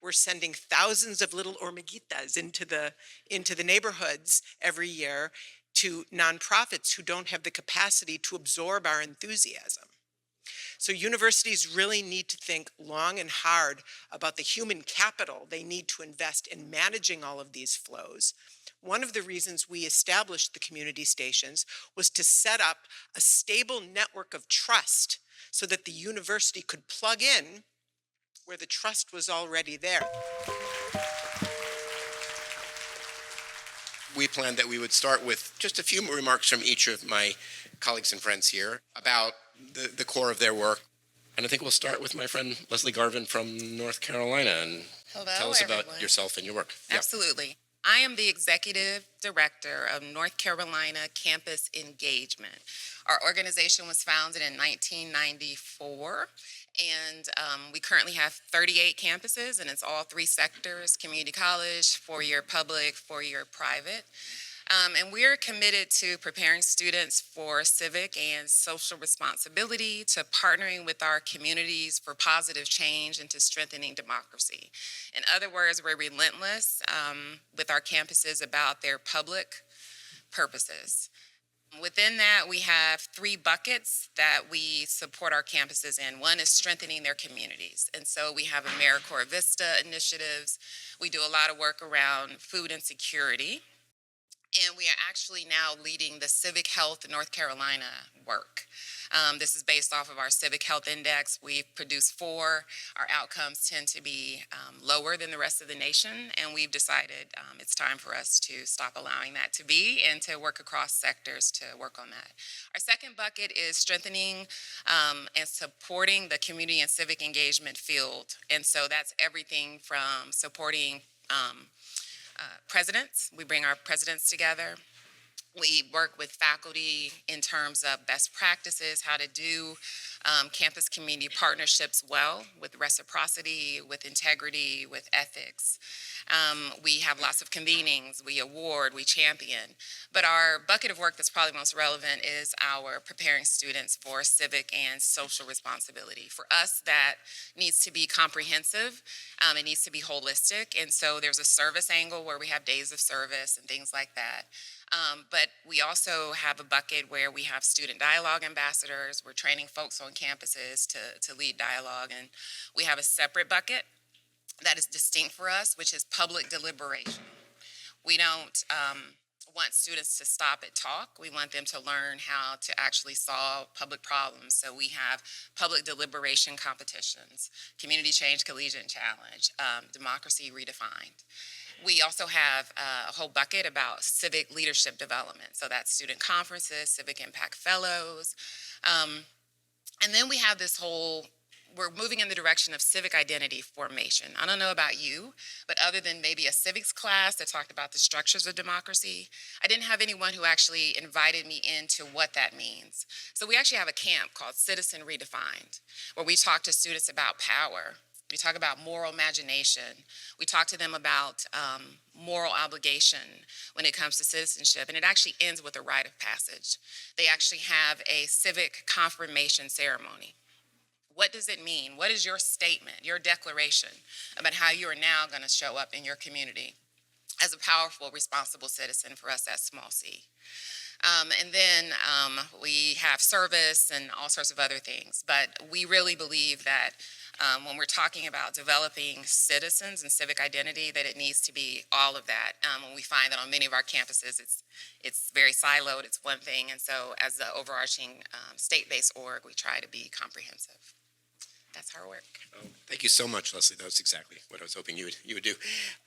We're sending thousands of little hormiguitas into the neighborhoods every year to nonprofits who don't have the capacity to absorb our enthusiasm. So universities really need to think long and hard about the human capital they need to invest in managing all of these flows. One of the reasons we established the community stations was to set up a stable network of trust so that the university could plug in where the trust was already there. We planned that we would start with just a few remarks from each of my colleagues and friends here about the core of their work. And I think we'll start with my friend Leslie Garvin from North Carolina, and Hello, tell us everyone. about yourself and your work. Yeah. Absolutely. I am the executive director of North Carolina Campus Engagement. Our organization was founded in 1994, and we currently have 38 campuses, and it's all three sectors: community college, four-year public, four-year private. And we're committed to preparing students for civic and social responsibility, to partnering with our communities for positive change, and to strengthening democracy. In other words, we're relentless with our campuses about their public purposes. Within that, we have three buckets that we support our campuses in. One is strengthening their communities. And so we have AmeriCorps Vista initiatives. We do a lot of work around food insecurity. And we are actually now leading the Civic Health North Carolina work. This is based off of our Civic Health Index. We've produced 4. Our outcomes tend to be lower than the rest of the nation, and we've decided it's time for us to stop allowing that to be and to work across sectors to work on that. Our second bucket is strengthening and supporting the community and civic engagement field. And so that's everything from supporting presidents. We bring our presidents together. We work with faculty in terms of best practices, how to do campus community partnerships well, with reciprocity, with integrity, with ethics. We have lots of convenings, we award, we champion. But our bucket of work that's probably most relevant is our preparing students for civic and social responsibility. For us, that needs to be comprehensive, it needs to be holistic, and so there's a service angle where we have days of service and things like that. But we also have a bucket where we have student dialogue ambassadors. We're training folks on campuses to lead dialogue. And we have a separate bucket that is distinct for us, which is public deliberation. We don't want students to stop at talk. We want them to learn how to actually solve public problems. So we have public deliberation competitions, community change collegiate challenge, democracy redefined. We also have a whole bucket about civic leadership development. So that's student conferences, civic impact fellows. And then we have this whole, we're moving in the direction of civic identity formation. I don't know about you, but other than maybe a civics class that talked about the structures of democracy, I didn't have anyone who actually invited me into what that means. So we actually have a camp called Citizen Redefined, where we talk to students about power. We talk about moral imagination. We talk to them about moral obligation when it comes to citizenship, and it actually ends with a rite of passage. They actually have a civic confirmation ceremony. What does it mean? What is your statement, your declaration about how you are now going to show up in your community as a powerful, responsible citizen for us at Small C? And then we have service and all sorts of other things, but we really believe that when we're talking about developing citizens and civic identity, that it needs to be all of that. When we find that on many of our campuses, it's very siloed, it's one thing, and so as the overarching state-based org, we try to be comprehensive. That's our work. Oh, thank you so much, Leslie. That was exactly what I was hoping you would do.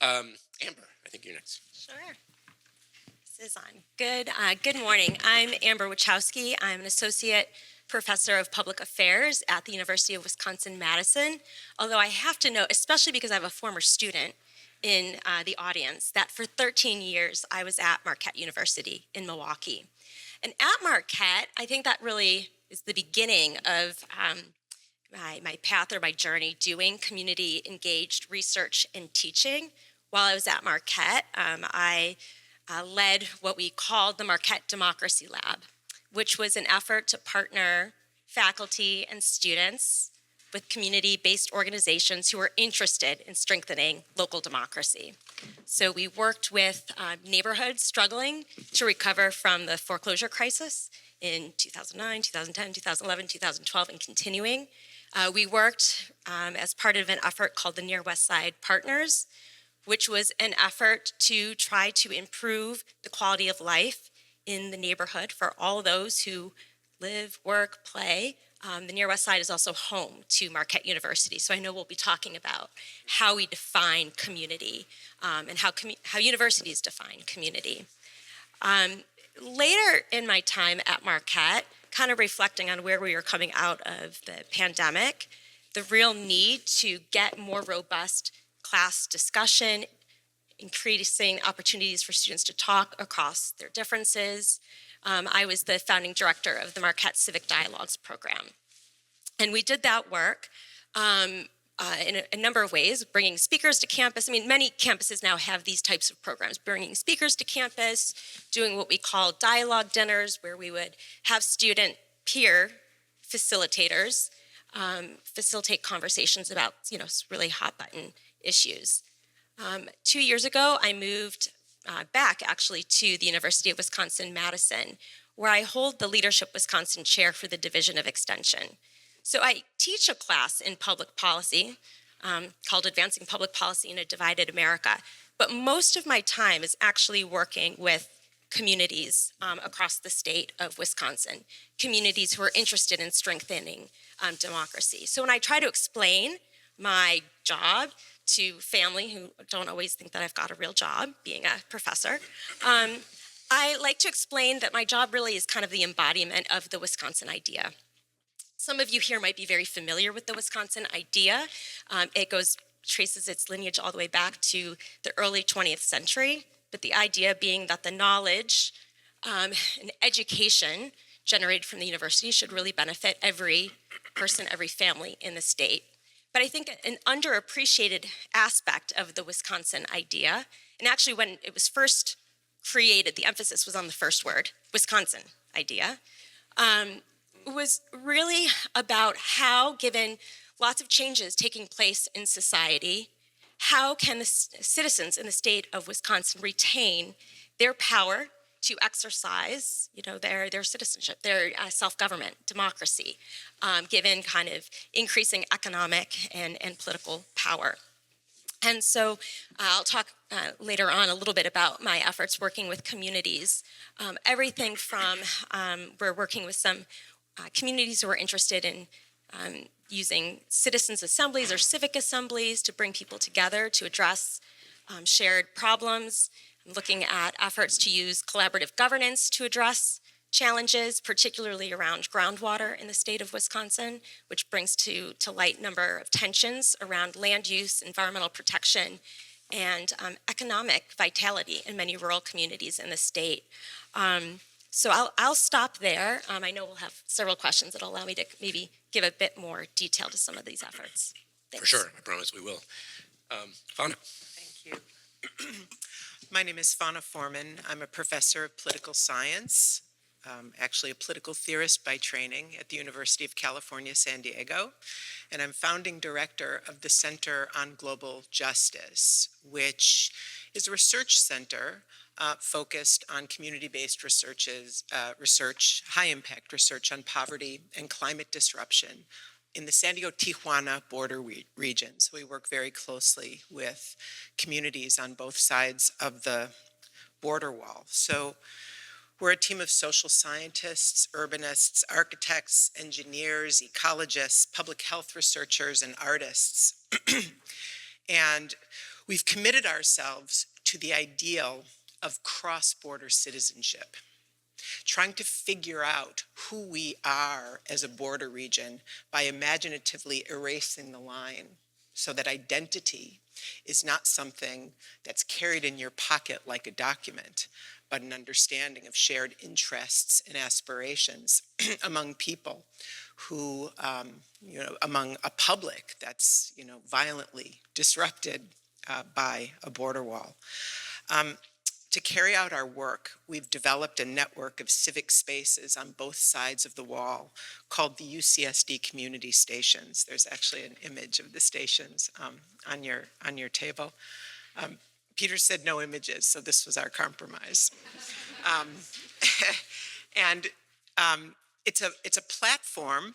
Amber, I think you're next. Sure. This is on. Good morning. I'm Amber Wichowsky. I'm an associate professor of public affairs at the University of Wisconsin-Madison. Although I have to note, especially because I have a former student in the audience, that for 13 years I was at Marquette University in Milwaukee. And at Marquette, I think that really is the beginning of my path or my journey doing community engaged research and teaching. While I was at Marquette, I led what we called the Marquette Democracy Lab, which was an effort to partner faculty and students with community-based organizations who are interested in strengthening local democracy. So we worked with neighborhoods struggling to recover from the foreclosure crisis in 2009, 2010, 2011, 2012, and continuing. We worked as part of an effort called the Near West Side Partners, which was an effort to try to improve the quality of life in the neighborhood for all those who live, work, play. The Near West Side is also home to Marquette University, so I know we'll be talking about how we define community and how universities define community. Later in my time at Marquette, kind of reflecting on where we were coming out of the pandemic, the real need to get more robust class discussion, increasing opportunities for students to talk across their differences. I was the founding director of the Marquette Civic Dialogues program. And we did that work in a number of ways, bringing speakers to campus. I mean, many campuses now have these types of programs, bringing speakers to campus, doing what we call dialogue dinners, where we would have student peer facilitators facilitate conversations about, really hot button issues. 2 years ago, I moved back actually to the University of Wisconsin-Madison, where I hold the Leadership Wisconsin Chair for the Division of Extension. So I teach a class in public policy called Advancing Public Policy in a Divided America, but most of my time is actually working with communities across the state of Wisconsin, communities who are interested in strengthening democracy. So when I try to explain my job to family who don't always think that I've got a real job, being a professor, I like to explain that my job really is kind of the embodiment of the Wisconsin idea. Some of you here might be very familiar with the Wisconsin idea. It traces its lineage all the way back to the early 20th century, but the idea being that the knowledge and education generated from the university should really benefit every person, every family in the state. But I think an underappreciated aspect of the Wisconsin idea, and actually when it was first created, the emphasis was on the first word, Wisconsin idea, was really about how, given lots of changes taking place in society, how can the citizens in the state of Wisconsin retain their power to exercise, their citizenship, their self-government, democracy, given kind of increasing economic and political power. And so I'll talk later on a little bit about my efforts working with communities. Everything from, we're working with some communities who are interested in using citizens' assemblies or civic assemblies to bring people together to address shared problems. I'm looking at efforts to use collaborative governance to address challenges, particularly around groundwater in the state of Wisconsin, which brings to light a number of tensions around land use, environmental protection, and economic vitality in many rural communities in the state. So I'll stop there. I know we'll have several questions that'll allow me to maybe give a bit more detail to some of these efforts. Thanks. For sure, I promise we will. Fonna. Thank you. My name is Fonna Forman. I'm a professor of political science, actually a political theorist by training at the University of California, San Diego, and I'm founding director of the Center on Global Justice, which is a research center focused on community-based research, high-impact research on poverty and climate disruption in the San Diego-Tijuana border region. So we work very closely with communities on both sides of the border wall. So we're a team of social scientists, urbanists, architects, engineers, ecologists, public health researchers, and artists. And we've committed ourselves to the ideal of cross-border citizenship, trying to figure out who we are as a border region by imaginatively erasing the line so that identity is not something that's carried in your pocket like a document, but an understanding of shared interests and aspirations among people who, among a public that's, violently disrupted by a border wall. To carry out our work, we've developed a network of civic spaces on both sides of the wall called the UCSD community stations. There's actually an image of the stations on your table. Peter said no images, so this was our compromise. Um, and it's a platform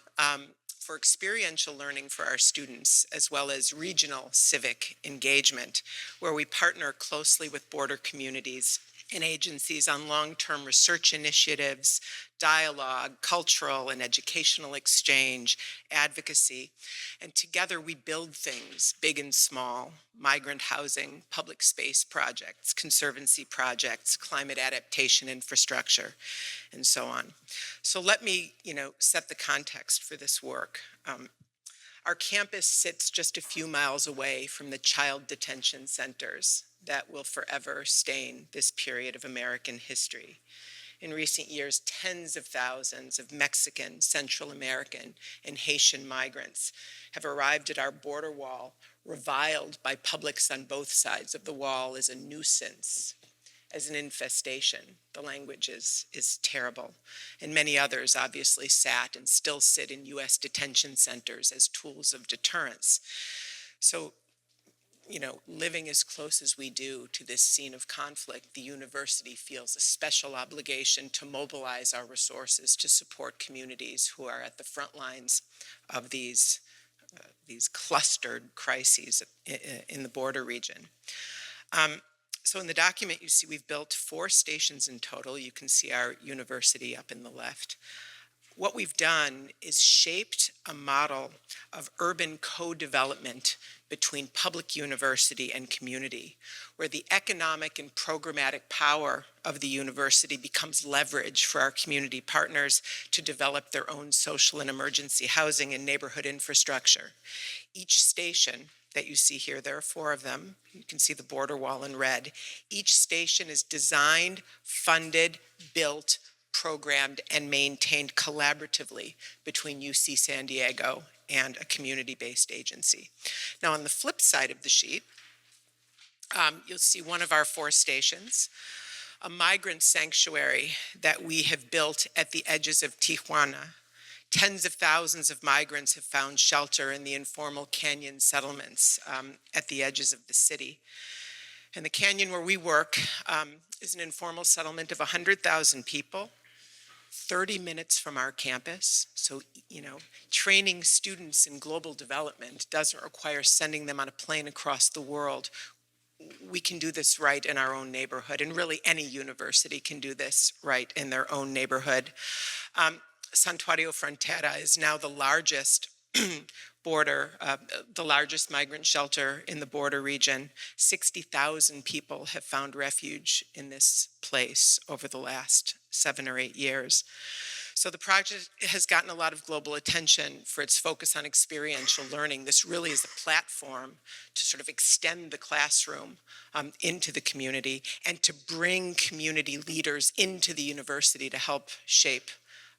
for experiential learning for our students, as well as regional civic engagement, where we partner closely with border communities and agencies on long-term research initiatives, dialogue, cultural and educational exchange, advocacy. And together we build things big and small: migrant housing, public space projects, conservancy projects, climate adaptation infrastructure, and so on. So let me, set the context for this work. Our campus sits just a few miles away from the child detention centers that will forever stain this period of American history. In recent years, tens of thousands of Mexican, Central American, and Haitian migrants have arrived at our border wall, reviled by publics on both sides of the wall as a nuisance, as an infestation. The language is terrible. And many others obviously sat and still sit in US detention centers as tools of deterrence. So, living as close as we do to this scene of conflict, the university feels a special obligation to mobilize our resources to support communities who are at the front lines of these clustered crises in the border region. So in the document, you see we've built 4 stations in total. You can see our university up in the left. What we've done is shaped a model of urban co-development between public university and community, where the economic and programmatic power of the university becomes leverage for our community partners to develop their own social and emergency housing and neighborhood infrastructure. Each station that you see here, there are 4 of them. You can see the border wall in red. Each station is designed, funded, built, programmed, and maintained collaboratively between UC San Diego and a community-based agency. Now, on the flip side of the sheet, you'll see one of our 4 stations, a migrant sanctuary that we have built at the edges of Tijuana. Tens of thousands of migrants have found shelter in the informal canyon settlements at the edges of the city. And the canyon where we work is an informal settlement of 100,000 people, 30 minutes from our campus. So, training students in global development doesn't require sending them on a plane across the world. We can do this right in our own neighborhood, and really any university can do this right in their own neighborhood. Santuario Frontera is now the largest the largest migrant shelter in the border region. 60,000 people have found refuge in this place over the last 7 or 8 years. So the project has gotten a lot of global attention for its focus on experiential learning. This really is a platform to sort of extend the classroom into the community and to bring community leaders into the university to help shape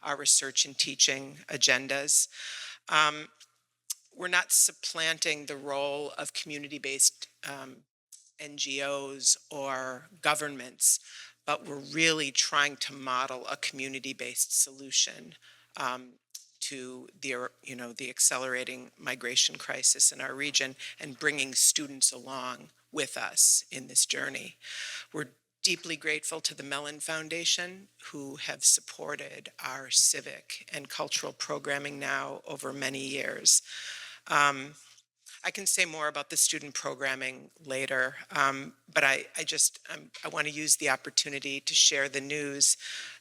our research and teaching agendas. We're not supplanting the role of community-based NGOs or governments, but we're really trying to model a community-based solution to the accelerating migration crisis in our region and bringing students along with us in this journey. We're deeply grateful to the Mellon Foundation, who have supported our civic and cultural programming now over many years. I can say more about the student programming later, but I want to use the opportunity to share the news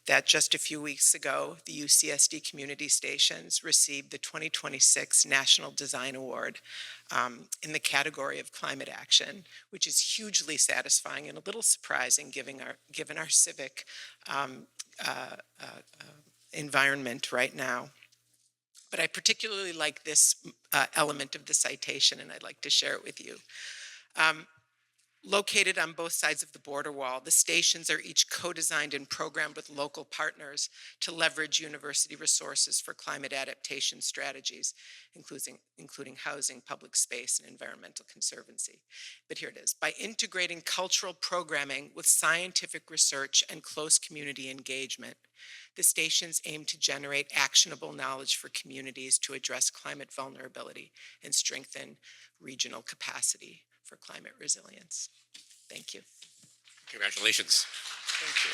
that just a few weeks ago, the UCSD community stations received the 2026 National Design Award in the category of climate action, which is hugely satisfying and a little surprising given our civic environment right now. But I particularly like this element of the citation, and I'd like to share it with you. Located on both sides of the border wall, the stations are each co-designed and programmed with local partners to leverage university resources for climate adaptation strategies, including housing, public space, and environmental conservancy. But here it is. By integrating cultural programming with scientific research and close community engagement, the stations aim to generate actionable knowledge for communities to address climate vulnerability and strengthen regional capacity for climate resilience. Thank you. Congratulations. Thank you.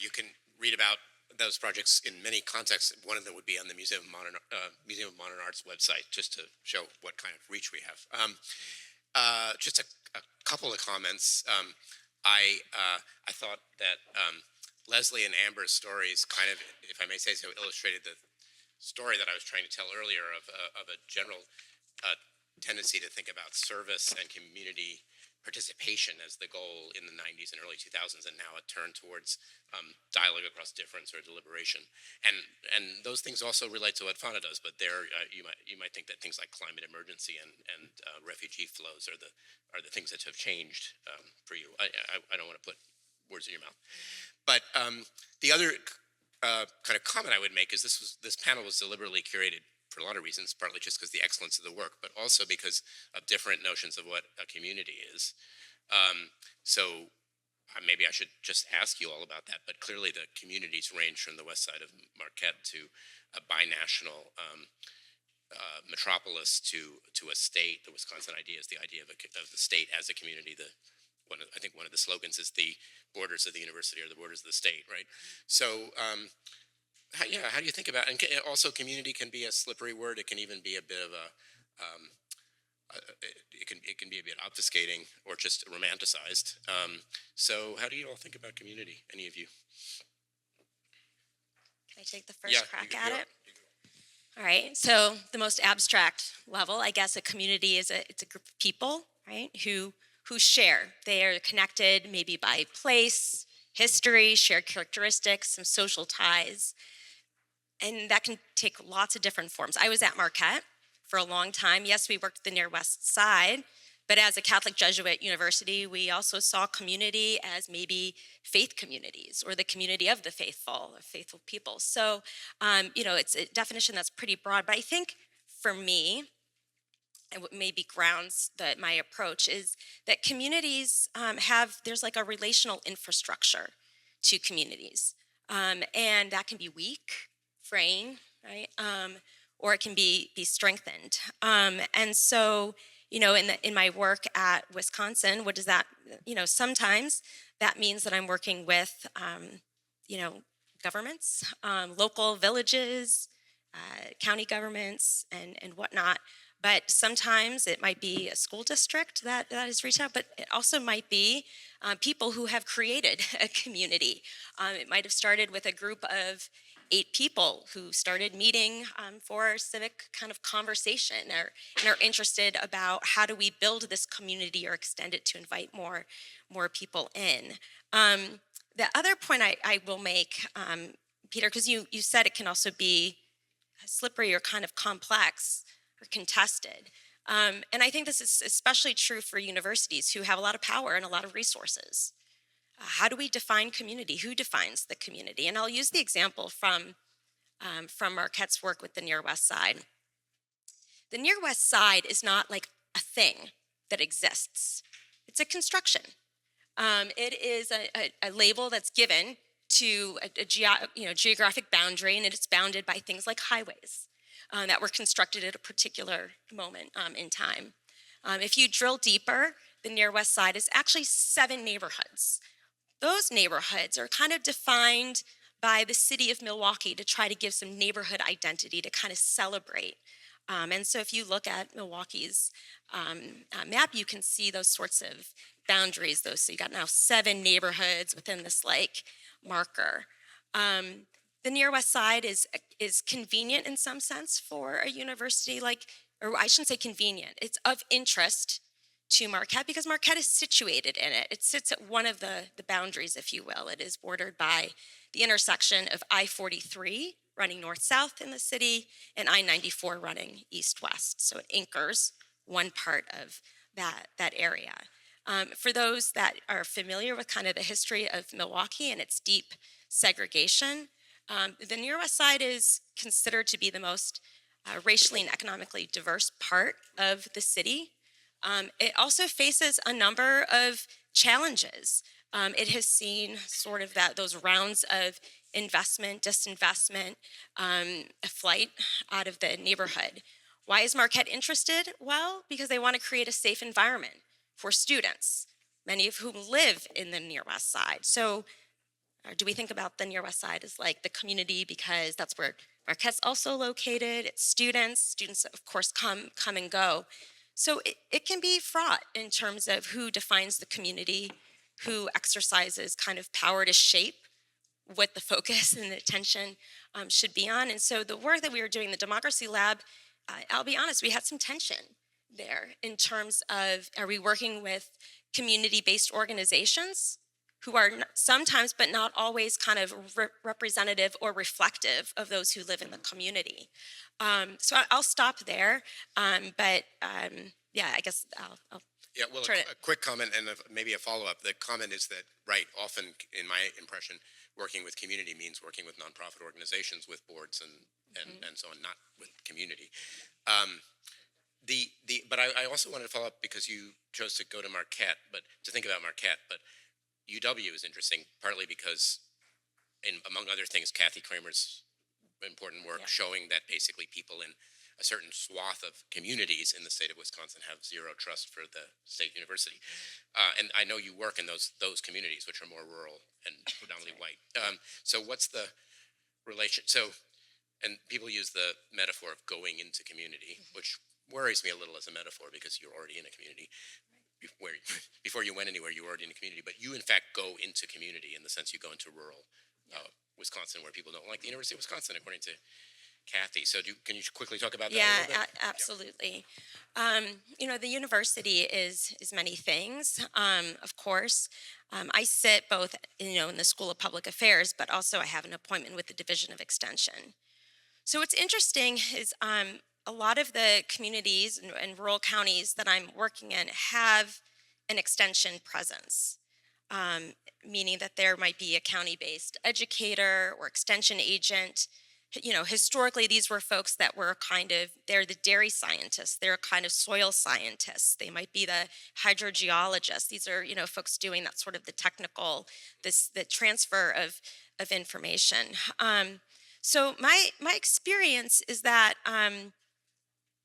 You can read about those projects in many contexts. One of them would be on the Museum of Modern Art's website, just to show what kind of reach we have. Just a couple of comments. I thought that Leslie and Amber's stories kind of, if I may say so, illustrated the story that I was trying to tell earlier of a general tendency to think about service and community participation as the goal in the 90s and early 2000s, and now a turn towards dialogue across difference or deliberation. And those things also relate to what Fonna does, but there you might think that things like climate emergency and refugee flows are the things that have changed for you. I don't want to put words in your mouth, but the other kind of comment I would make is this panel was deliberately curated for a lot of reasons, partly just because the excellence of the work, but also because of different notions of what a community is. So maybe I should just ask you all about that, but clearly the communities range from the west side of Marquette to a binational metropolis to a state. The Wisconsin idea is the idea of the state as a community. I think one of the slogans is the borders of the university are the borders of the state, right? So how do you think about, and also community can be a slippery word. It can even be a bit of it can be a bit obfuscating or just romanticized. So how do you all think about community, any of you? Can I take the first crack at it? All right, so the most abstract level, I guess a community is it's a group of people, right, who share. They are connected maybe by place, history, shared characteristics, some social ties. And that can take lots of different forms. I was at Marquette for a long time. Yes, we worked the near west side, but as a Catholic Jesuit university, we also saw community as maybe faith communities or the community of the faithful people. So, it's a definition that's pretty broad, but I think for me, and what maybe grounds my approach is that communities there's like a relational infrastructure to communities. And that can be weak, fraying, right? Or it can be strengthened. And so, in my work at Wisconsin, what does that, sometimes that means that I'm working with, governments, local villages, county governments, and whatnot. But sometimes it might be a school district that is reached out, but it also might be people who have created a community. It might have started with a group of 8 people who started meeting for civic kind of conversation and are interested about how do we build this community or extend it to invite more people in. The other point I will make, Peter, because you said it can also be slippery or kind of complex or contested. And I think this is especially true for universities who have a lot of power and a lot of resources. How do we define community? Who defines the community? And I'll use the example from Marquette's work with the Near West Side. The Near West Side is not like a thing that exists. It's a construction. It is a label that's given to a geographic boundary, and it's bounded by things like highways that were constructed at a particular moment in time. If you drill deeper, the Near West Side is actually 7 neighborhoods. Those neighborhoods are kind of defined by the city of Milwaukee to try to give some neighborhood identity to kind of celebrate. And so if you look at Milwaukee's map, you can see those sorts of boundaries. So you got now 7 neighborhoods within this like marker. The Near West Side is convenient in some sense for a university or I shouldn't say convenient. It's of interest to Marquette because Marquette is situated in it. It sits at one of the boundaries, if you will. It is bordered by the intersection of I-43 running north-south in the city and I-94 running east-west. So it anchors one part of that area. For those that are familiar with kind of the history of Milwaukee and its deep segregation, the Near West Side is considered to be the most racially and economically diverse part of the city. It also faces a number of challenges. It has seen sort of those rounds of investment, disinvestment, a flight out of the neighborhood. Why is Marquette interested? Well, because they want to create a safe environment for students, many of whom live in the Near West Side. So do we think about the Near West Side as like the community because that's where Marquette's also located? It's students of course come and go. So it can be fraught in terms of who defines the community, who exercises kind of power to shape what the focus and the attention should be on. And so the work that we were doing, the Democracy Lab, I'll be honest, we had some tension there in terms of, are we working with community-based organizations who are sometimes, but not always, kind of representative or reflective of those who live in the community. So I'll stop there, yeah, I guess I'll Yeah, well, a quick comment and maybe a follow-up. The comment is that, right, often, in my impression, working with community means working with nonprofit organizations, with boards and so on, not with community. But I also wanted to follow up because you chose to go to Marquette, but to think about Marquette. But UW is interesting, partly because, among other things, Kathy Kramer's important work showing that basically people in a certain swath of communities in the state of Wisconsin have zero trust for the state university. And I know you work in those communities, which are more rural and predominantly white. So what's the relation? So, and people use the metaphor of going into community, which worries me a little as a metaphor because you're already in a community. Before you went anywhere, you were already in a community, but you in fact go into community in the sense you go into rural Wisconsin, where people don't like the University of Wisconsin, according to Kathy. So can you quickly talk about that a little bit? Absolutely. The university is many things, of course. I sit both, in the School of Public Affairs, but also I have an appointment with the Division of Extension. So what's interesting is a lot of the communities and rural counties that I'm working in have an extension presence, meaning that there might be a county-based educator or extension agent. Historically, these were folks that were they're the dairy scientists, they're kind of soil scientists, they might be the hydrogeologists. These are, folks doing that sort of the technical, the transfer of information. So my experience is that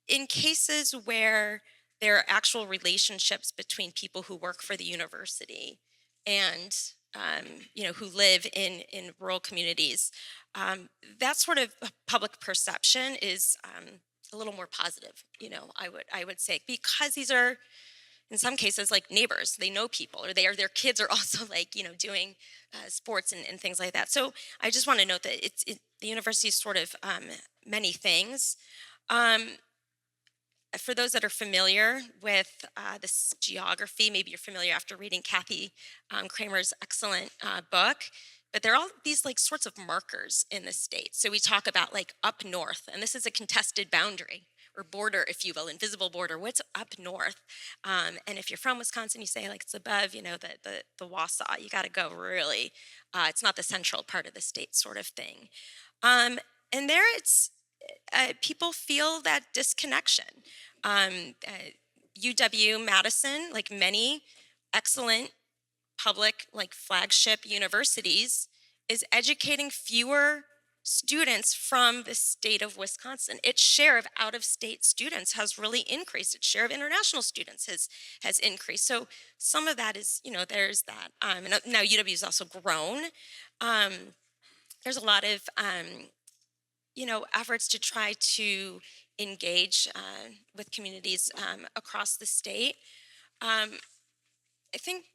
in cases where there are actual relationships between people who work for the university and who live in rural communities, that sort of public perception is a little more positive. I would say, because these are in some cases like neighbors. They know people, or their kids are also doing sports and things like that. So I just want to note that the university is sort of many things. For those that are familiar with this geography, maybe you're familiar after reading Kathy Kramer's excellent book, but there are all these sorts of markers in the state. So we talk about up north, and this is a contested boundary or border, if you will, invisible border. What's up north? And if you're from Wisconsin, you say it's above, the Wausau. You got to go really. It's not the central part of the state, sort of thing. And there, it's people feel that disconnection. UW-Madison, like many excellent public, flagship universities, is educating fewer students from the state of Wisconsin. Its share of out-of-state students has really increased. Its share of international students has increased. So some of that is, there's that. And now UW has also grown. There's a lot of, efforts to try to engage with communities across the state. I think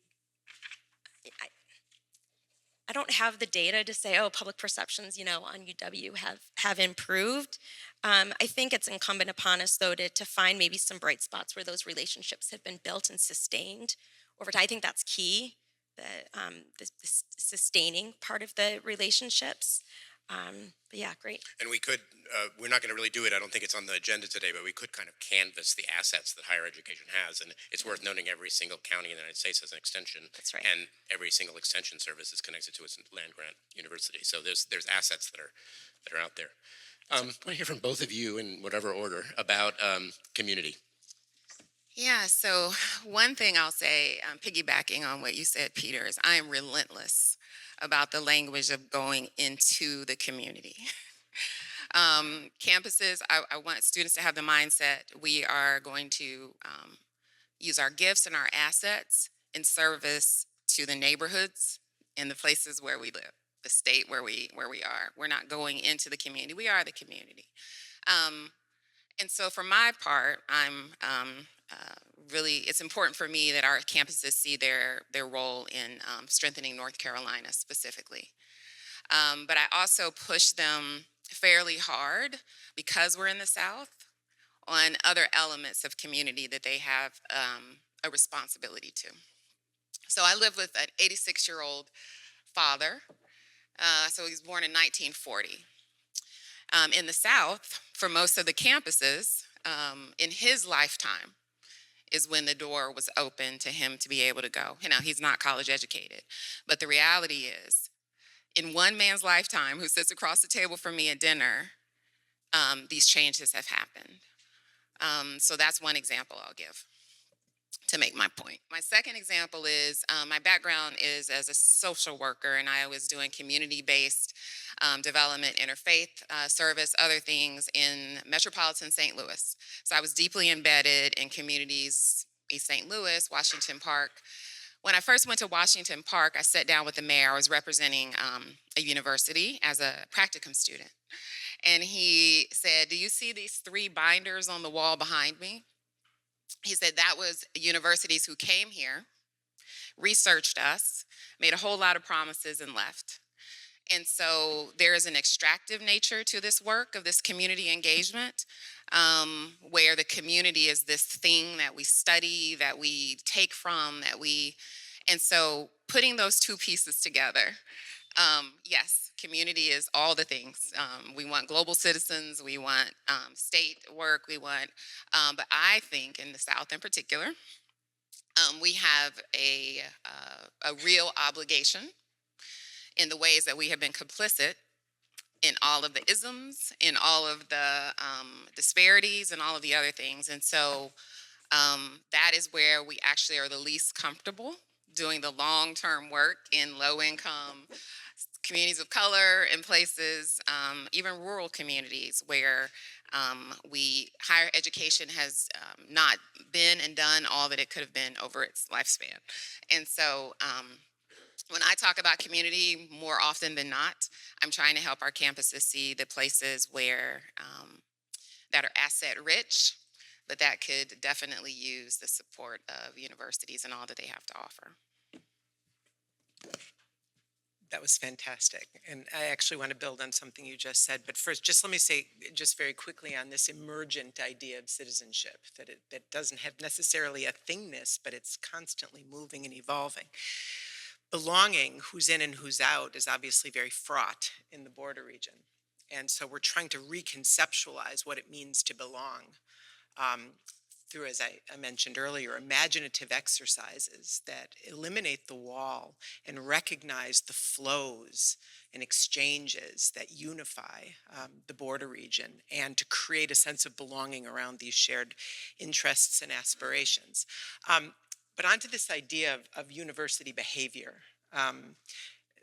I don't have the data to say, public perceptions, on UW have improved. I think it's incumbent upon us, though, to find maybe some bright spots where those relationships have been built and sustained over time. I think that's key, the sustaining part of the relationships. But yeah, great. And we could, we're not going to really do it. I don't think it's on the agenda today, but we could kind of canvass the assets that higher education has. And it's worth noting every single county in the United States has an extension. That's right. And every single extension service is connected to its land grant university. So there's assets that are out there. I want to hear from both of you in whatever order about community. Yeah, so one thing I'll say, piggybacking on what you said, Peter, is I am relentless about the language of going into the community. Campuses, I want students to have the mindset we are going to use our gifts and our assets in service to the neighborhoods and the places where we live, the state where we are. We're not going into the community. We are the community. And so for my part, I'm really, it's important for me that our campuses see their role in strengthening North Carolina specifically. But I also push them fairly hard because we're in the South on other elements of community that they have a responsibility to. So I live with an 86-year-old father. So he was born in 1940. In the South, for most of the campuses, in his lifetime is when the door was open to him to be able to go. You know, he's not college educated. But the reality is, in one man's lifetime who sits across the table from me at dinner, these changes have happened. So that's one example I'll give to make my point. My second example is my background is as a social worker, and I was doing community-based development, interfaith service, other things in metropolitan St. Louis. So I was deeply embedded in communities, East St. Louis, Washington Park. When I first went to Washington Park, I sat down with the mayor. I was representing a university as a practicum student. And he said, "Do you see these 3 binders on the wall behind me?" He said that was universities who came here, researched us, made a whole lot of promises and left. And so there is an extractive nature to this work of this community engagement, where the community is this thing that we study, that we take from, and so putting those 2 pieces together, yes, community is all the things. We want global citizens, we want state work, but I think in the South in particular, we have a real obligation in the ways that we have been complicit in all of the isms, in all of the disparities, and all of the other things. And so that is where we actually are the least comfortable doing the long-term work in low-income communities of color, in places, even rural communities where higher education has not been and done all that it could have been over its lifespan. And so when I talk about community, more often than not, I'm trying to help our campuses see the places where that are asset rich, but that could definitely use the support of universities and all that they have to offer. That was fantastic. And I actually want to build on something you just said. But first, just let me say just very quickly on this emergent idea of citizenship, that doesn't have necessarily a thingness, but it's constantly moving and evolving. Belonging, who's in and who's out, is obviously very fraught in the border region. And so we're trying to reconceptualize what it means to belong through, as I mentioned earlier, imaginative exercises that eliminate the wall and recognize the flows and exchanges that unify the border region, and to create a sense of belonging around these shared interests and aspirations. But onto this idea of university behavior.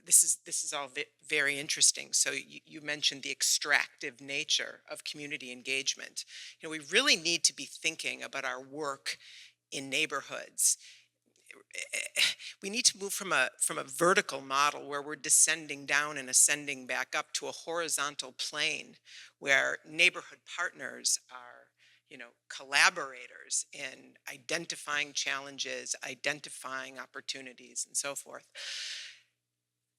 This is all very interesting. So you mentioned the extractive nature of community engagement. You know, we really need to be thinking about our work in neighborhoods. We need to move from a vertical model where we're descending down and ascending back up to a horizontal plane where neighborhood partners are, you know, collaborators in identifying challenges, identifying opportunities, and so forth.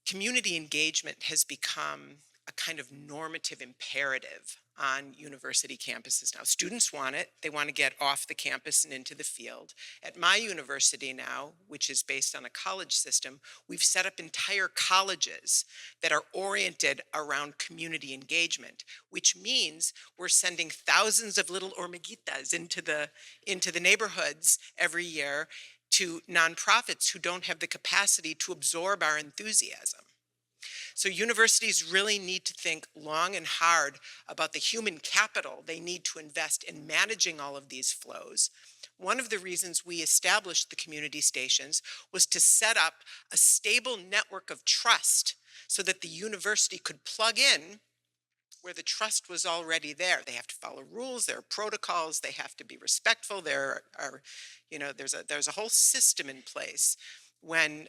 Community engagement has become a kind of normative imperative on university campuses now. Students want it. They want to get off the campus and into the field. At my university now, which is based on a college system, we've set up entire colleges that are oriented around community engagement, which means we're sending thousands of little hormiguitas into the neighborhoods every year to nonprofits who don't have the capacity to absorb our enthusiasm. So universities really need to think long and hard about the human capital they need to invest in managing all of these flows. One of the reasons we established the community stations was to set up a stable network of trust so that the university could plug in where the trust was already there. They have to follow rules, there are protocols, they have to be respectful. There are, there's a whole system in place when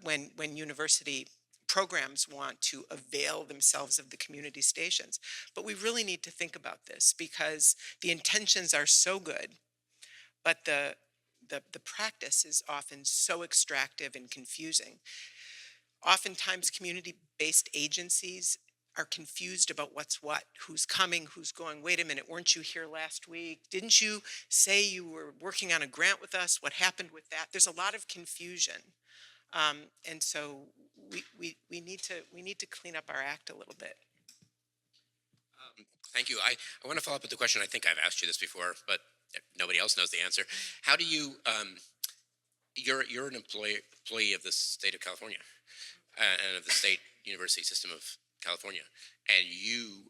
when university programs want to avail themselves of the community stations. But we really need to think about this because the intentions are so good, but the practice is often so extractive and confusing. Oftentimes, community-based agencies are confused about what's what, who's coming, who's going. Wait a minute, weren't you here last week? Didn't you say you were working on a grant with us? What happened with that? There's a lot of confusion. And so we need to clean up our act a little bit. Thank you. I want to follow up with the question. I think I've asked you this before, but nobody else knows the answer. How do you, you're an employee of the state of California and of the state university system of California, and you,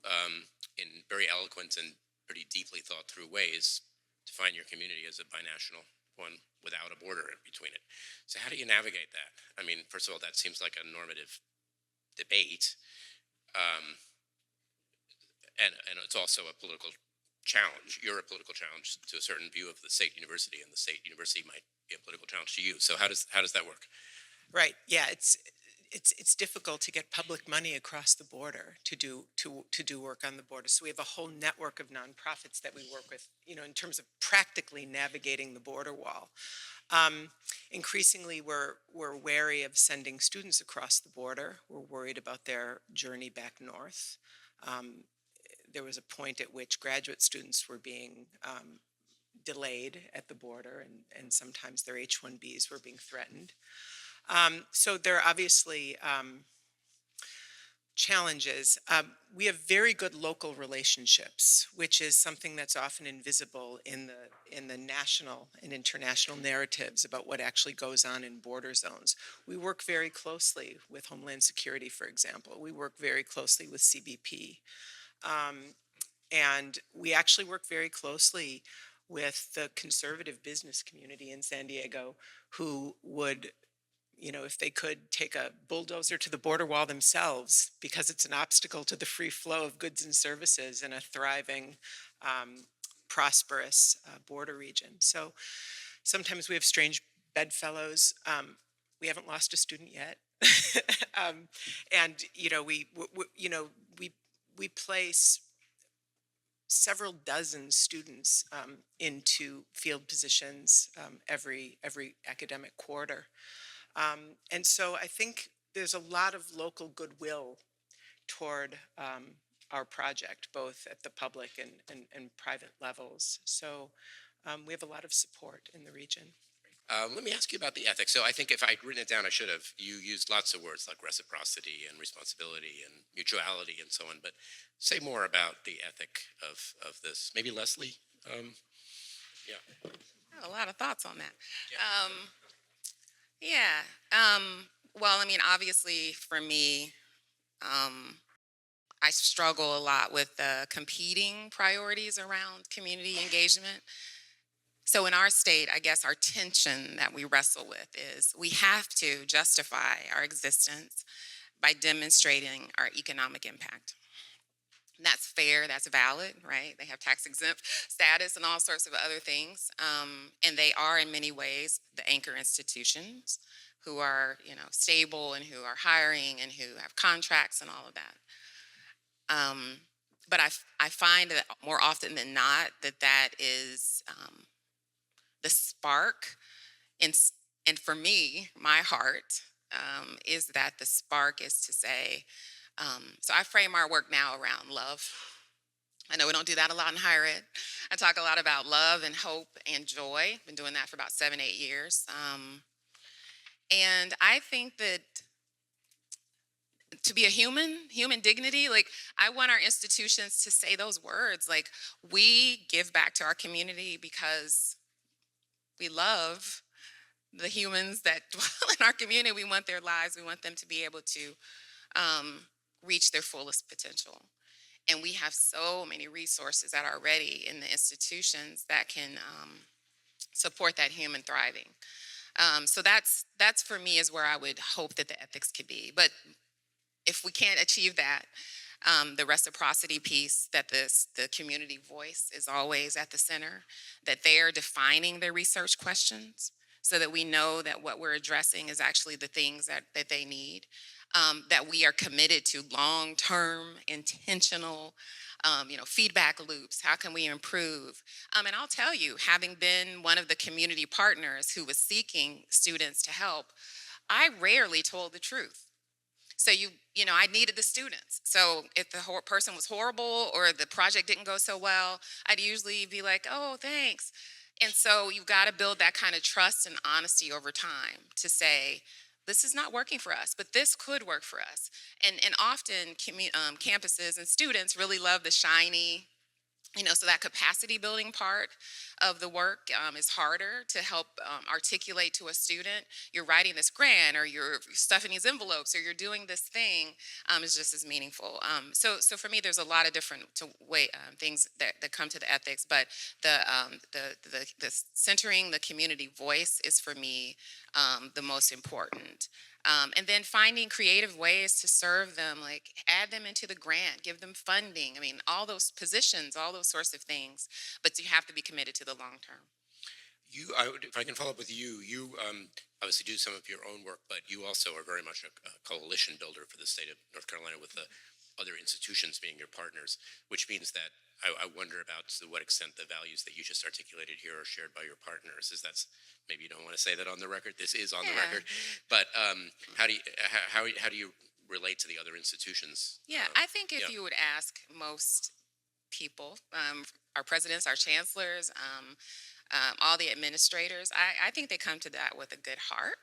in very eloquent and pretty deeply thought through ways, define your community as a binational one without a border in between it. So how do you navigate that? I mean, first of all, that seems like a normative debate, and it's also a political challenge. You're a political challenge to a certain view of the state university, and the state university might be a political challenge to you. So how does that work? Right. Yeah. It's difficult to get public money across the border to do work on the border. So we have a whole network of nonprofits that we work with, in terms of practically navigating the border wall. Increasingly, we're wary of sending students across the border. We're worried about their journey back north. There was a point at which graduate students were being delayed at the border, and sometimes their H-1Bs were being threatened. So there are obviously challenges. We have very good local relationships, which is something that's often invisible in the national and international narratives about what actually goes on in border zones. We work very closely with Homeland Security, for example. We work very closely with CBP. And we actually work very closely with the conservative business community in San Diego, who would, if they could, take a bulldozer to the border wall themselves because it's an obstacle to the free flow of goods and services in a thriving, prosperous border region. So sometimes we have strange bedfellows. We haven't lost a student yet. And, we place several dozen students into field positions every academic quarter. And so I think there's a lot of local goodwill toward our project, both at the public and private levels. So we have a lot of support in the region. Let me ask you about the ethics. So I think if I'd written it down, I should have. You used lots of words like reciprocity and responsibility and mutuality and so on, but say more about the ethic of this. Maybe Leslie? Yeah. I have a lot of thoughts on that. Yeah. Well, I mean, obviously for me, I struggle a lot with the competing priorities around community engagement. So in our state, I guess our tension that we wrestle with is we have to justify our existence by demonstrating our economic impact. And that's fair, that's valid, right? They have tax exempt status and all sorts of other things. And they are in many ways the anchor institutions who are, stable and who are hiring and who have contracts and all of that. But I find that more often than not that is the spark, and for me, my heart is that the spark is to say, so I frame our work now around love, I know we don't do that a lot in higher ed. I talk a lot about love and hope and joy. Been doing that for about 7, 8 years. And I think that to be a human dignity, like I want our institutions to say those words. Like we give back to our community because we love the humans that dwell in our community. We want their lives. We want them to be able to reach their fullest potential. And we have so many resources that are ready in the institutions that can support that human thriving. So that's for me is where I would hope that the ethics could be. But if we can't achieve that, the reciprocity piece, that the community voice is always at the center, that they are defining their research questions so that we know that what we're addressing is actually the things that they need, that we are committed to long-term, intentional, feedback loops. How can we improve? And I'll tell you, having been one of the community partners who was seeking students to help, I rarely told the truth. So I needed the students. So if the person was horrible or the project didn't go so well, I'd usually be like, "Oh, thanks." And so you've got to build that kind of trust and honesty over time to say, this is not working for us, but this could work for us. And often campuses and students really love the shiny, so that capacity building part of the work is harder to help articulate to a student. You're writing this grant, or you're stuffing these envelopes, or you're doing this thing is just as meaningful. So for me, there's a lot of different things that come to the ethics, but the centering the community voice is for me the most important. And then finding creative ways to serve them, like add them into the grant, give them funding. I mean, all those positions, all those sorts of things, but you have to be committed to the long term. If I can follow up with you, obviously do some of your own work, but you also are very much a coalition builder for the state of North Carolina with the other institutions being your partners, which means that I wonder about to what extent the values that you just articulated here are shared by your partners. Maybe you don't want to say that on the record. This is on the record, but how do you relate to the other institutions? Yeah, I think if you would ask most people, our presidents, our chancellors, all the administrators, I think they come to that with a good heart.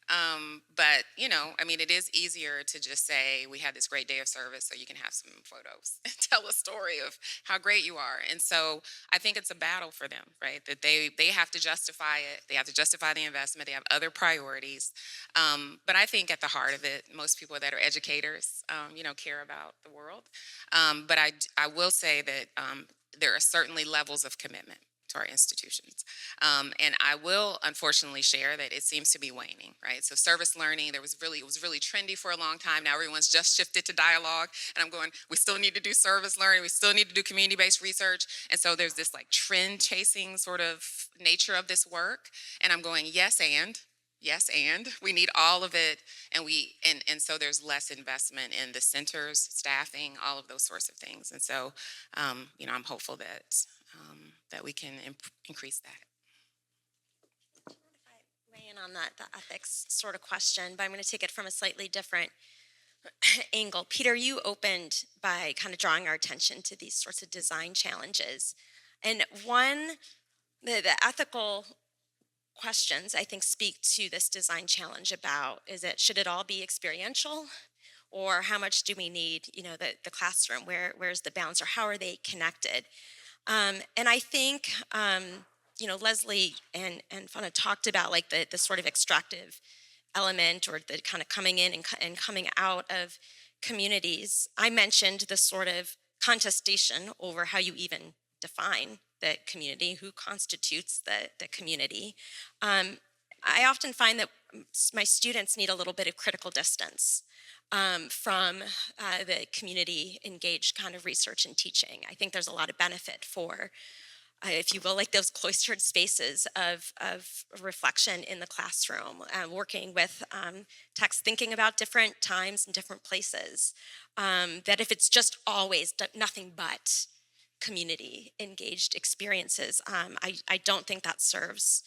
But it is easier to just say we had this great day of service so you can have some photos and tell a story of how great you are. And so I think it's a battle for them, right? That they have to justify it. They have to justify the investment. They have other priorities. But I think at the heart of it, most people that are educators, care about the world. But I will say that there are certainly levels of commitment to our institutions. And I will unfortunately share that it seems to be waning, right? So service learning, it was really trendy for a long time. Now everyone's just shifted to dialogue, and I'm going, we still need to do service learning. We still need to do community-based research. And so there's this like trend chasing sort of nature of this work. And I'm going, yes, and we need all of it. And so there's less investment in the centers, staffing, all of those sorts of things. And so, I'm hopeful that we can increase that. If I weigh in on the ethics sort of question, but I'm going to take it from a slightly different angle. Peter, you opened by kind of drawing our attention to these sorts of design challenges. And the ethical questions, I think, speak to this design challenge about, should it all be experiential? Or how much do we need, the classroom? Where's the balance, or how are they connected? And I think, Leslie and Fonna talked about like the sort of extractive element, or the kind of coming in and coming out of communities. I mentioned the sort of contestation over how you even define the community, who constitutes the community. I often find that my students need a little bit of critical distance from the community engaged kind of research and teaching. I think there's a lot of benefit for, if you will, like those cloistered spaces of reflection in the classroom, working with text, thinking about different times and different places. That if it's just always nothing but community engaged experiences, I don't think that serves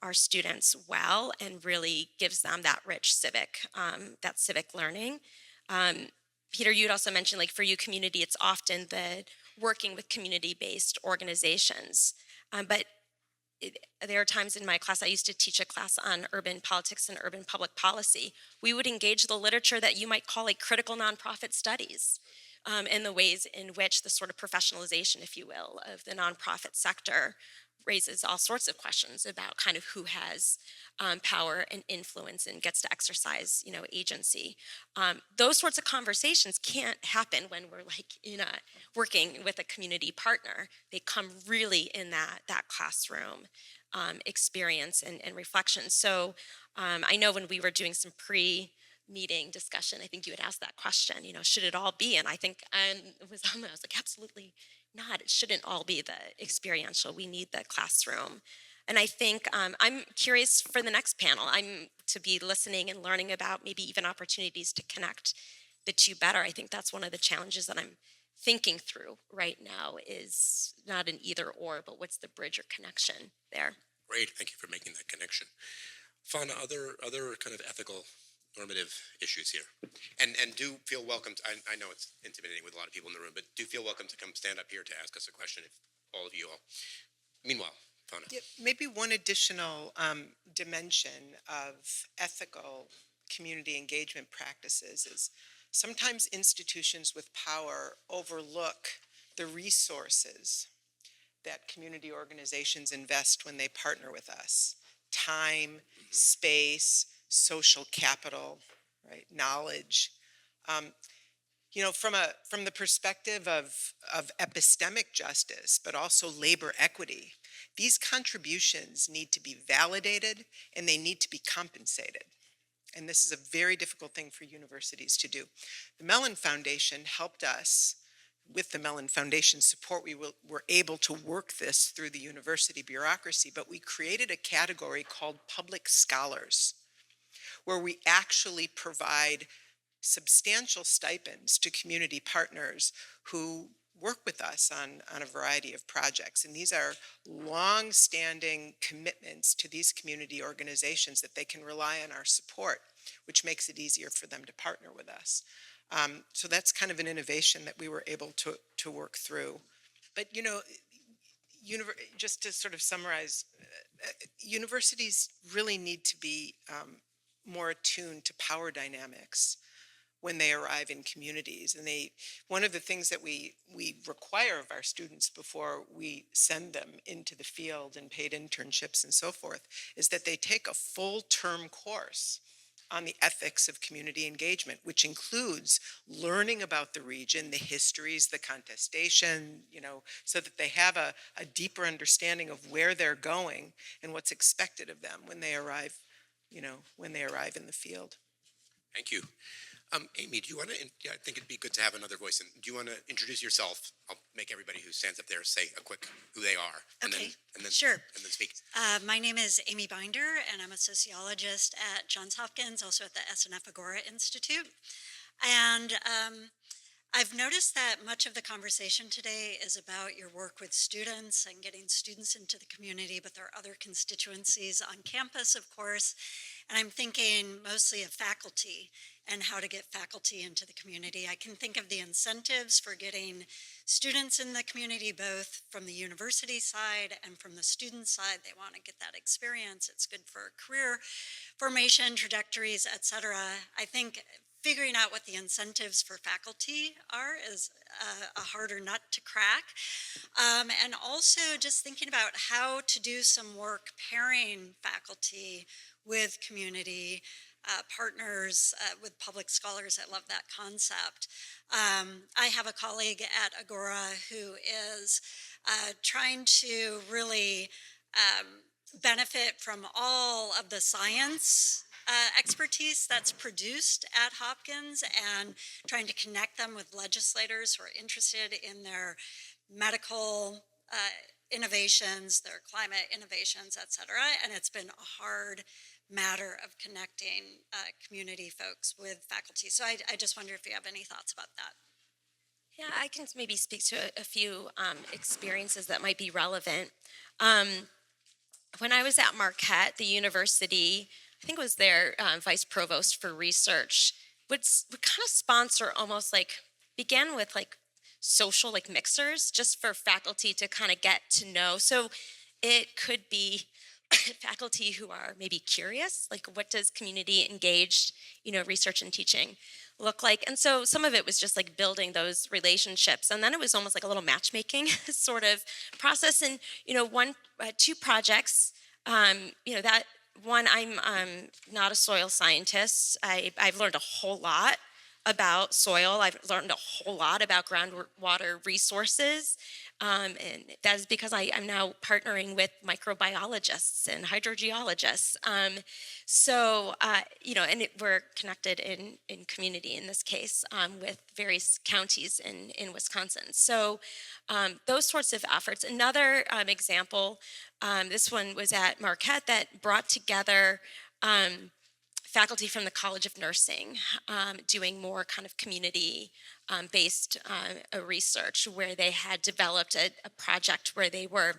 our students well and really gives them that rich civic learning. Peter, you'd also mentioned, like for you, community, it's often the working with community-based organizations. But there are times in my class, I used to teach a class on urban politics and urban public policy. We would engage the literature that you might call like critical nonprofit studies, and the ways in which the sort of professionalization, if you will, of the nonprofit sector raises all sorts of questions about kind of who has power and influence and gets to exercise, agency. Those sorts of conversations can't happen when we're like working with a community partner. They come really in that classroom experience and reflection. So I know when we were doing some pre-meeting discussion, I think you had asked that question, should it all be? And I think I was like, absolutely not. It shouldn't all be the experiential. We need the classroom. And I think I'm curious for the next panel. I'm to be listening and learning about maybe even opportunities to connect the two better. I think that's one of the challenges that I'm thinking through right now is not an either or, but what's the bridge or connection there? Great, thank you for making that connection. Fonna, other kind of ethical normative issues here. And do feel welcome to, I know it's intimidating with a lot of people in the room, but do feel welcome to come stand up here to ask us a question if all of you all. Meanwhile, Fonna. Yeah, maybe one additional dimension of ethical community engagement practices is sometimes institutions with power overlook the resources that community organizations invest when they partner with us. Time, space, social capital, right? Knowledge. From the perspective of epistemic justice, but also labor equity, these contributions need to be validated and they need to be compensated. And this is a very difficult thing for universities to do. The Mellon Foundation helped us. With the Mellon Foundation support, we were able to work this through the university bureaucracy, but we created a category called public scholars, where we actually provide substantial stipends to community partners who work with us on a variety of projects. And these are long-standing commitments to these community organizations that they can rely on our support, which makes it easier for them to partner with us. So that's kind of an innovation that we were able to work through. But, just to sort of summarize, universities really need to be more attuned to power dynamics when they arrive in communities. And one of the things that we require of our students before we send them into the field and paid internships and so forth is that they take a full term course on the ethics of community engagement, which includes learning about the region, the histories, the contestation, so that they have a deeper understanding of where they're going and what's expected of them when they arrive, when they arrive in the field. Thank you. Amy, do you want to, I think it'd be good to have another voice. And do you want to introduce yourself? I'll make everybody who stands up there say a quick who they are. And Okay, then sure. And then speak. My name is Amy Binder, and I'm a sociologist at Johns Hopkins, also at the SNF Agora Institute. And I've noticed that much of the conversation today is about your work with students and getting students into the community, but there are other constituencies on campus, of course. And I'm thinking mostly of faculty and how to get faculty into the community. I can think of the incentives for getting students in the community, both from the university side and from the student side. They want to get that experience. It's good for career formation, trajectories, et cetera. I think figuring out what the incentives for faculty are is a harder nut to crack. And also just thinking about how to do some work pairing faculty with community partners, with public scholars. I love that concept. I have a colleague at Agora who is trying to really benefit from all of the science expertise that's produced at Hopkins and trying to connect them with legislators who are interested in their medical innovations, their climate innovations, et cetera. And it's been a hard matter of connecting community folks with faculty. So I just wonder if you have any thoughts about that. Yeah, I can maybe speak to a few experiences that might be relevant. When I was at Marquette, the university, I think it was their vice provost for research, would kind of sponsor almost like, began with like social like mixers just for faculty to kind of get to know. So it could be faculty who are maybe curious, like what does community engaged, research and teaching look like? And so some of it was just like building those relationships, and then it was almost like a little matchmaking sort of process. And two projects, that one, I'm not a soil scientist. I've learned a whole lot about soil. I've learned a whole lot about groundwater resources. And that is because I'm now partnering with microbiologists and hydrogeologists. We're connected in community in this case with various counties in Wisconsin. So those sorts of efforts. Another example, this one was at Marquette, that brought together faculty from the College of Nursing doing more kind of community based research, where they had developed a project where they were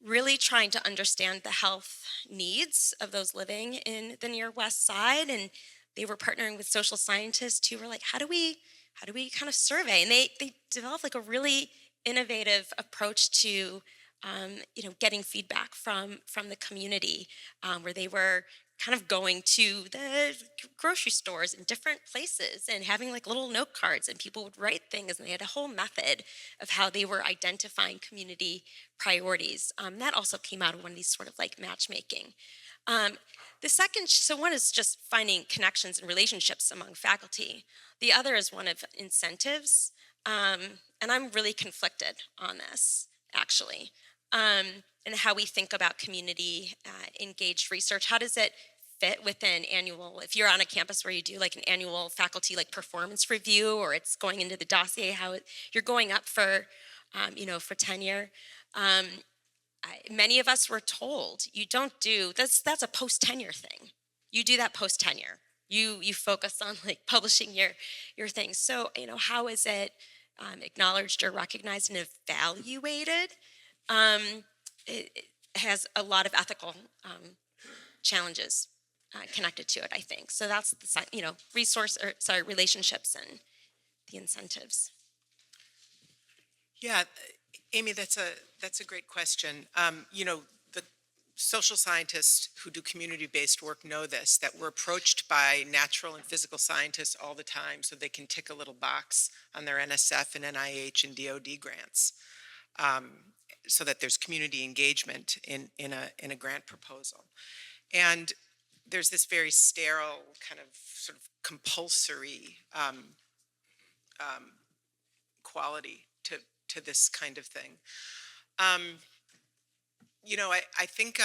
really trying to understand the health needs of those living in the near West Side. And they were partnering with social scientists who were like, how do we kind of survey? And they developed like a really innovative approach to getting feedback from the community, where they were kind of going to the grocery stores in different places and having like little note cards, and people would write things, and they had a whole method of how they were identifying community priorities. That also came out of one of these sort of like matchmaking. The second, so one is just finding connections and relationships among faculty. The other is one of incentives, and I'm really conflicted on this, actually. And how we think about community engaged research. How does it fit within annual, if you're on a campus where you do like an annual faculty like performance review, or it's going into the dossier, you're going up for, for tenure. Many of us were told, you don't do, that's a post-tenure thing. You do that post-tenure. You focus on like publishing your things. So, how is it acknowledged or recognized and evaluated? It has a lot of ethical challenges connected to it, I think. So that's the relationships and the incentives. Yeah, Amy, that's a great question. The social scientists who do community-based work know this, that we're approached by natural and physical scientists all the time, so they can tick a little box on their NSF and NIH and DoD grants. So that there's community engagement in a grant proposal. And there's this very sterile kind of sort of compulsory quality to this kind of thing. I think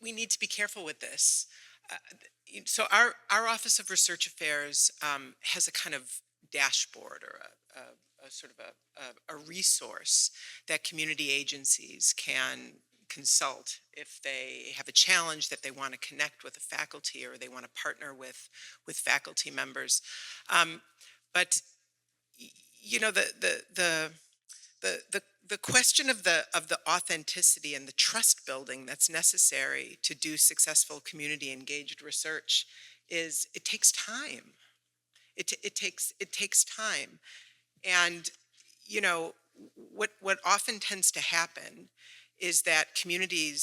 we need to be careful with this. So our Office of Research Affairs has a kind of dashboard, or a sort of a resource that community agencies can consult if they have a challenge that they want to connect with a faculty, or they want to partner with faculty members. But the question of the authenticity and the trust building that's necessary to do successful community engaged research it takes time. It takes time. And what often tends to happen is that community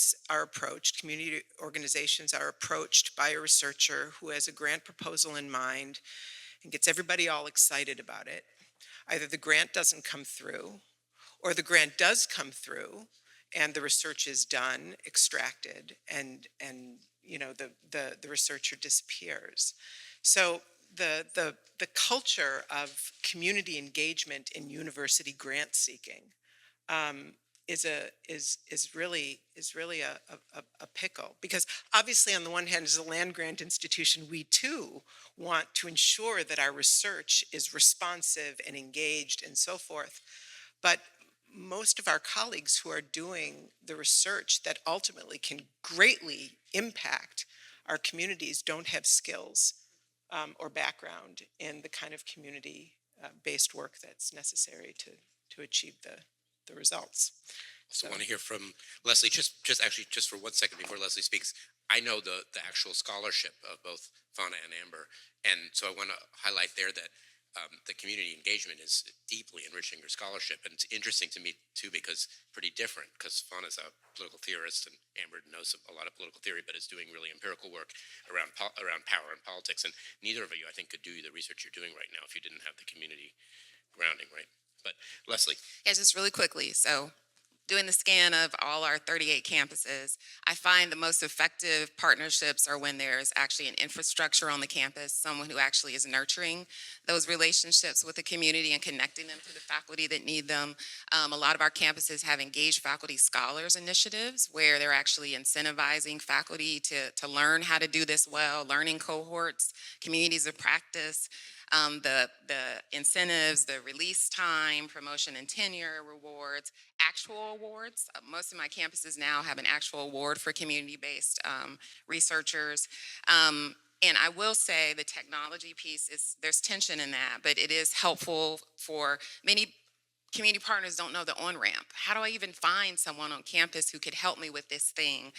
organizations are approached by a researcher who has a grant proposal in mind and gets everybody all excited about it. Either the grant doesn't come through, or the grant does come through and the research is done, extracted, and the researcher disappears. So the culture of community engagement in university grant seeking is really a pickle, because obviously on the one hand, as a land grant institution, we too want to ensure that our research is responsive and engaged and so forth. But most of our colleagues who are doing the research that ultimately can greatly impact our communities don't have skills or background in the kind of community-based work that's necessary to achieve the results. So I want to hear from Leslie, just for 1 second before Leslie speaks. I know the actual scholarship of both Fonna and Amber, and so I want to highlight there that the community engagement is deeply enriching your scholarship, and it's interesting to me too because pretty different. Because Fauna's a political theorist, and Amber knows a lot of political theory, but is doing really empirical work around power and politics. And neither of you, I think, could do the research you're doing right now if you didn't have the community grounding, right? But Leslie, Yeah, just really quickly. So, doing the scan of all our 38 campuses, I find the most effective partnerships are when there's actually an infrastructure on the campus, someone who actually is nurturing those relationships with the community and connecting them to the faculty that need them. A lot of our campuses have engaged faculty scholars initiatives where they're actually incentivizing faculty to learn how to do this well, learning cohorts, communities of practice. The incentives, the release time, promotion and tenure rewards, actual awards. Most of my campuses now have an actual award for community-based researchers. And I will say the technology piece there's tension in that, but it is helpful for many community partners don't know the on-ramp. How do I even find someone on campus who could help me with this thing?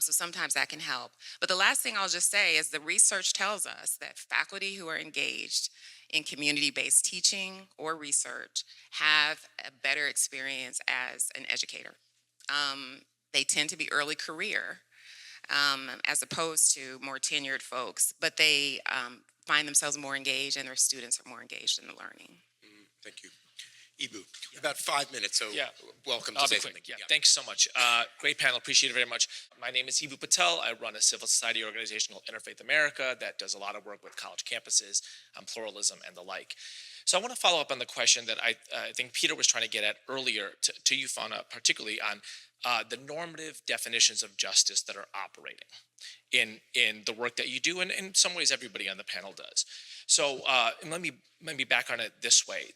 So sometimes that can help. But the last thing I'll just say is the research tells us that faculty who are engaged in community-based teaching or research have a better experience as an educator. They tend to be early career as opposed to more tenured folks, but they find themselves more engaged and their students are more engaged in the learning. thank you. Ibu, about 5 minutes, so Yeah. welcome to I'll say be quick. something. Yeah, thanks so much. Great panel, appreciate it very much. My name is Ibu Patel. I run a civil society organization called Interfaith America that does a lot of work with college campuses, pluralism, and the like. So I want to follow up on the question that I think Peter was trying to get at earlier to you, Fonna, particularly on the normative definitions of justice that are operating in the work that you do, and in some ways everybody on the panel does. So and let me back on it this way.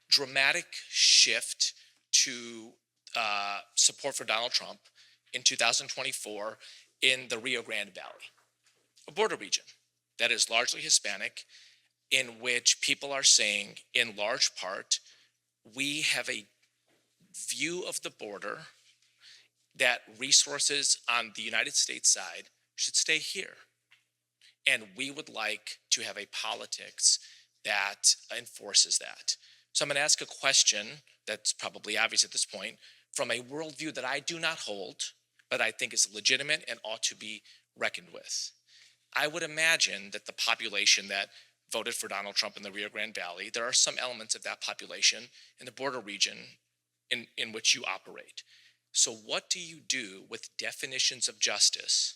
Dramatic shift to support for Donald Trump in 2024 in the Rio Grande Valley, a border region that is largely Hispanic, in which people are saying, in large part, we have a view of the border that resources on the United States side should stay here. And we would like to have a politics that enforces that. So I'm going to ask a question that's probably obvious at this point from a worldview that I do not hold, but I think is legitimate and ought to be reckoned with. I would imagine that the population that voted for Donald Trump in the Rio Grande Valley, there are some elements of that population in the border region in which you operate. So what do you do with definitions of justice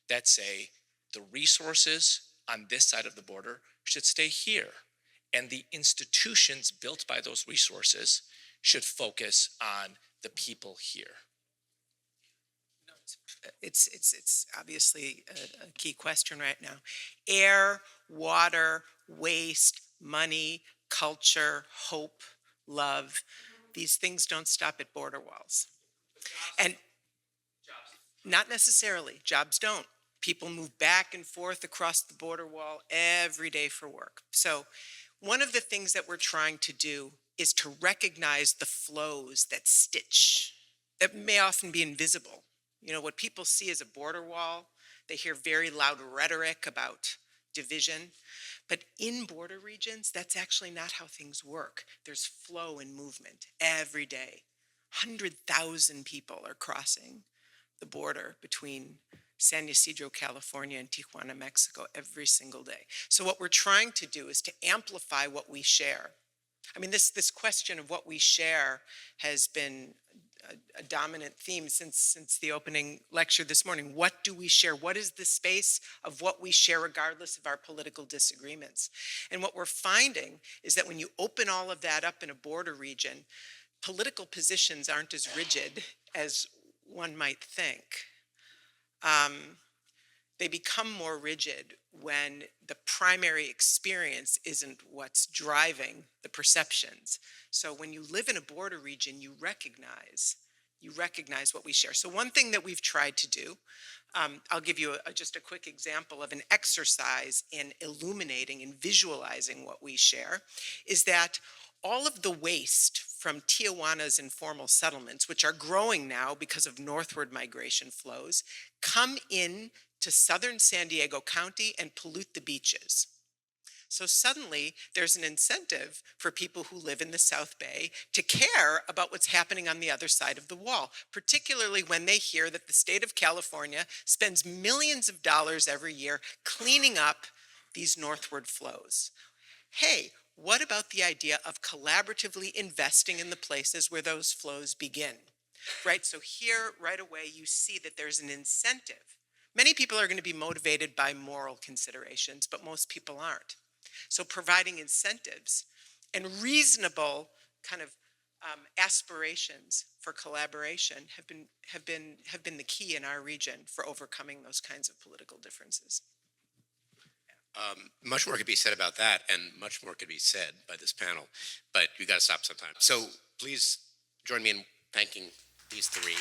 that say the resources on this side of the border should stay here, and the institutions built by those resources should focus on the people here? It's obviously a key question right now. Air, water, waste, money, culture, hope, love, these things don't stop at border walls. And not necessarily, jobs don't. People move back and forth across the border wall every day for work. So one of the things that we're trying to do is to recognize the flows that stitch, that may often be invisible. You know, what people see as a border wall, they hear very loud rhetoric about division. But in border regions, that's actually not how things work. There's flow and movement every day. 100,000 people are crossing the border between San Ysidro, California, and Tijuana, Mexico, every single day. So what we're trying to do is to amplify what we share. I mean, this question of what we share has been a dominant theme since the opening lecture this morning. What do we share? What is the space of what we share regardless of our political disagreements? And what we're finding is that when you open all of that up in a border region, political positions aren't as rigid as one might think. They become more rigid when the primary experience isn't what's driving the perceptions. So when you live in a border region, you recognize what we share. So one thing that we've tried to do, I'll give you just a quick example of an exercise in illuminating and visualizing what we share, is that all of the waste from Tijuana's informal settlements, which are growing now because of northward migration flows, come in to southern San Diego County and pollute the beaches. So suddenly there's an incentive for people who live in the South Bay to care about what's happening on the other side of the wall, particularly when they hear that the state of California spends millions of dollars every year cleaning up these northward flows. Hey, what about the idea of collaboratively investing in the places where those flows begin? Right, so here right away you see that there's an incentive. Many people are going to be motivated by moral considerations, but most people aren't. So providing incentives and reasonable kind of aspirations for collaboration have been the key in our region for overcoming those kinds of political differences. Much more could be said about that, and much more could be said by this panel, but you got to stop sometime. So please join me in thanking these three.